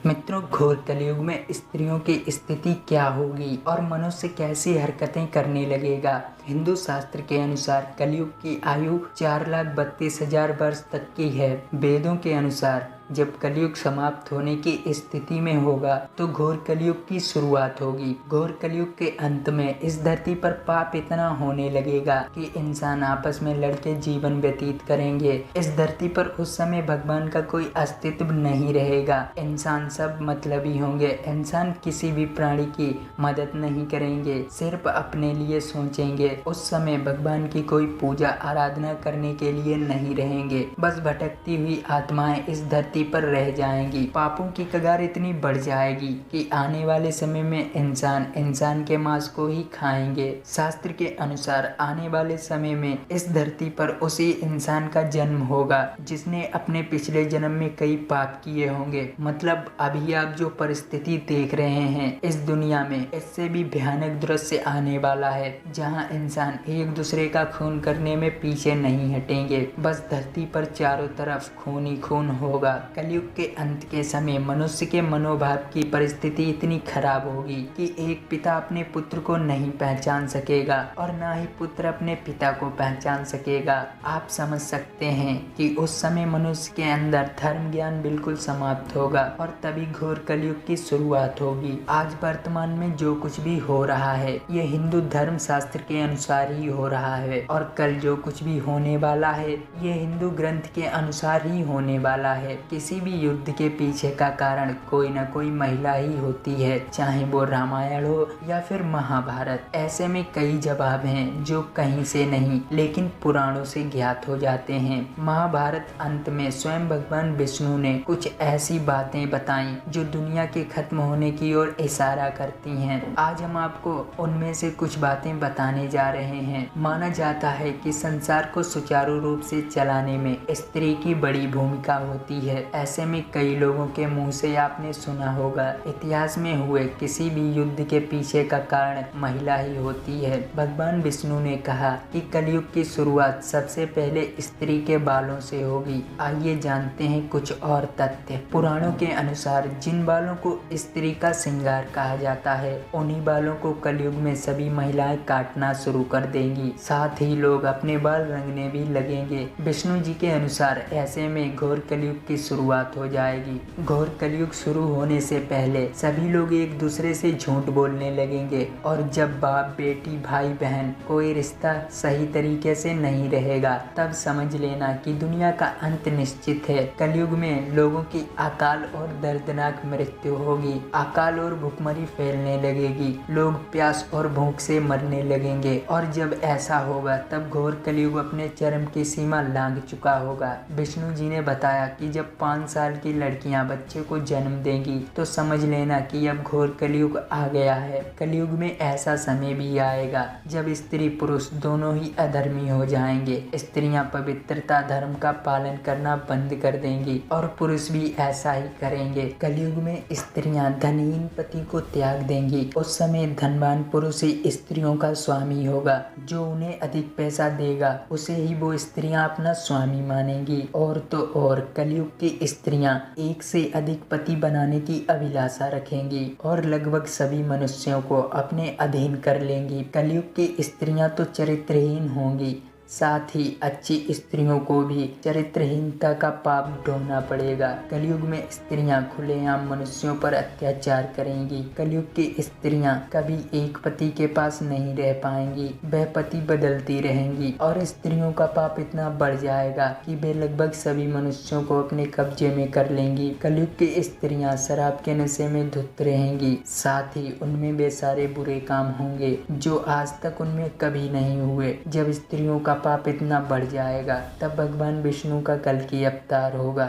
मित्रों, घोर कलयुग में स्त्रियों की स्थिति क्या होगी और मनुष्य कैसी हरकतें करने लगेगा। हिंदू शास्त्र के अनुसार कलयुग की आयु 4,32,000 वर्ष तक की है। वेदों के अनुसार जब कलयुग समाप्त होने की स्थिति में होगा तो घोर कलयुग की शुरुआत होगी। घोर कलयुग के अंत में इस धरती पर पाप इतना होने लगेगा कि इंसान आपस में लड़के जीवन व्यतीत करेंगे। इस धरती पर उस समय भगवान का कोई अस्तित्व नहीं रहेगा। इंसान सब मतलबी होंगे। इंसान किसी भी प्राणी की मदद नहीं करेंगे, सिर्फ अपने लिए सोचेंगे। उस समय भगवान की कोई पूजा आराधना करने के लिए नहीं रहेंगे। बस भटकती हुई आत्माएं इस धरती पर रह जाएंगी। पापों की कगार इतनी बढ़ जाएगी कि आने वाले समय में इंसान के मांस को ही खाएंगे। शास्त्र के अनुसार आने वाले समय में इस धरती पर उसी इंसान का जन्म होगा जिसने अपने पिछले जन्म में कई पाप किए होंगे। मतलब अभी आप जो परिस्थिति देख रहे हैं इस दुनिया में, इससे भी भयानक दृश्य आने वाला है, जहां इंसान एक दूसरे का खून करने में पीछे नहीं हटेंगे। बस धरती पर चारों तरफ खून ही खून होगा। कलयुग के अंत के समय मनुष्य के मनोभाव की परिस्थिति इतनी खराब होगी कि एक पिता अपने पुत्र को नहीं पहचान सकेगा और ना ही पुत्र अपने पिता को पहचान सकेगा। आप समझ सकते हैं कि उस समय मनुष्य के अंदर धर्म ज्ञान बिल्कुल समाप्त होगा और तभी घोर कलयुग की शुरुआत होगी। आज वर्तमान में जो कुछ भी हो रहा है ये हिंदू धर्म शास्त्र के अनुसार ही हो रहा है और कल जो कुछ भी होने वाला है ये हिंदू ग्रंथ के अनुसार ही होने वाला है। किसी भी युद्ध के पीछे का कारण कोई न कोई महिला ही होती है, चाहे वो रामायण हो या फिर महाभारत। ऐसे में कई जवाब हैं जो कहीं से नहीं लेकिन पुराणों से ज्ञात हो जाते हैं। महाभारत अंत में स्वयं भगवान विष्णु ने कुछ ऐसी बातें बताई जो दुनिया के खत्म होने की ओर इशारा करती हैं। आज हम आपको उनमें से कुछ बातें बताने जा रहे हैं। माना जाता है कि संसार को सुचारू रूप से चलाने में स्त्री की बड़ी भूमिका होती है। ऐसे में कई लोगों के मुंह से आपने सुना होगा इतिहास में हुए किसी भी युद्ध के पीछे का कारण महिला ही होती है। भगवान विष्णु ने कहा कि कलयुग की शुरुआत सबसे पहले स्त्री के बालों से होगी। आइए जानते हैं कुछ और तथ्य। पुराणों के अनुसार जिन बालों को स्त्री का श्रृंगार कहा जाता है उन्हीं बालों को कलयुग में सभी महिलाएं काटना शुरू कर देंगी। साथ ही लोग अपने बाल रंगने भी लगेंगे। विष्णु जी के अनुसार ऐसे में घोर कलयुग की शुरुआत हो जाएगी। घोर कलयुग शुरू होने से पहले सभी लोग एक दूसरे से झूठ बोलने लगेंगे और जब बाप बेटी भाई बहन कोई रिश्ता सही तरीके से नहीं रहेगा तब समझ लेना कि दुनिया का अंत निश्चित है। कलयुग में लोगों की अकाल और दर्दनाक मृत्यु होगी। अकाल और भूखमरी फैलने लगेगी। लोग प्यास और भूख से मरने लगेंगे और जब ऐसा होगा तब घोर कलयुग अपने चरम की सीमा लांघ चुका होगा। विष्णु जी ने बताया कि जब 5 साल की लड़कियां बच्चे को जन्म देंगी तो समझ लेना कि अब घोर कलयुग आ गया है। कलयुग में ऐसा समय भी आएगा जब स्त्री पुरुष दोनों ही अधर्मी हो जाएंगे। स्त्रियां पवित्रता धर्म का पालन करना बंद कर देंगी और पुरुष भी ऐसा ही करेंगे। कलयुग में स्त्रियां धनहीन पति को त्याग देंगी। उस समय धनवान पुरुष ही स्त्रियों का स्वामी होगा। जो उन्हें अधिक पैसा देगा उसे ही वो स्त्रियां अपना स्वामी मानेंगी। और तो और कलयुग की स्त्रियां एक से अधिक पति बनाने की अभिलाषा रखेंगी और लगभग सभी मनुष्यों को अपने अधीन कर लेंगी। कलयुग की स्त्रियां तो चरित्रहीन होंगी, साथ ही अच्छी स्त्रियों को भी चरित्रहीनता का पाप ढोना पड़ेगा। कलयुग में स्त्रियां खुलेआम मनुष्यों पर अत्याचार करेंगी। कलयुग की स्त्रियां कभी एक पति के पास नहीं रह पाएंगी, वह पति बदलती रहेंगी और स्त्रियों का पाप इतना बढ़ जाएगा कि वे लगभग सभी मनुष्यों को अपने कब्जे में कर लेंगी। कलयुग की स्त्रियां शराब के नशे में धुत रहेंगी, साथ ही उनमें वे सारे बुरे काम होंगे जो आज तक उनमें कभी नहीं हुए। जब स्त्रियों का पाप इतना बढ़ जाएगा तब भगवान विष्णु का कल्कि अवतार होगा।